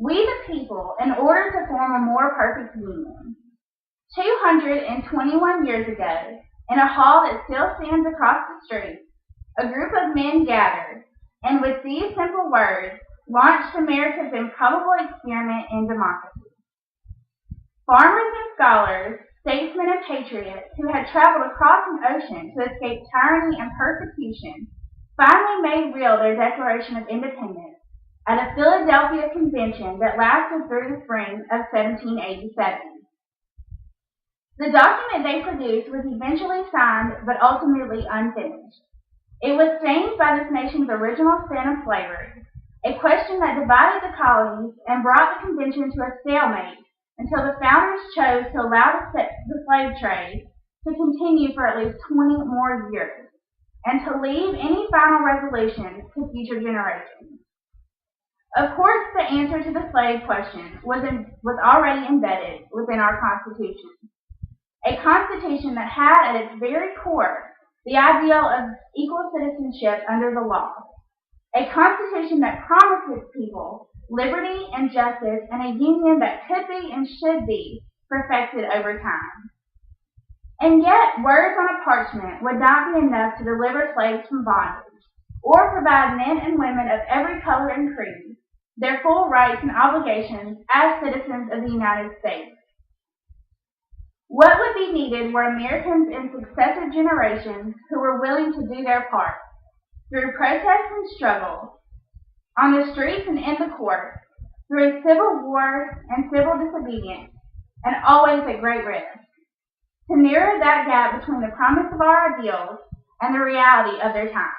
We the people, in order to form a more perfect union. 221 years ago, in a hall that still stands across the street, a group of men gathered, and with these simple words, launched America's improbable experiment in democracy. Farmers and scholars, statesmen and patriots who had traveled across an ocean to escape tyranny and persecution finally made real their Declaration of Independence at a Philadelphia convention that lasted through the spring of 1787. The document they produced was eventually signed but ultimately unfinished. It was stained by this nation's original sin of slavery, a question that divided the colonies and brought the convention to a stalemate until the founders chose to allow the slave trade to continue for at least 20 more years, and to leave any final resolutions to future generations. Of course, the answer to the slave question was already embedded within our Constitution, a Constitution that had at its very core the ideal of equal citizenship under the law, a Constitution that promises people liberty and justice and a union that could be and should be perfected over time. And yet, words on a parchment would not be enough to deliver slaves from bondage, or provide men and women of every color and creed their full rights and obligations as citizens of the United States. What would be needed were Americans in successive generations who were willing to do their part, through protest and struggle, on the streets and in the courts, through civil war and civil disobedience, and always at great risk, to narrow that gap between the promise of our ideals and the reality of their time.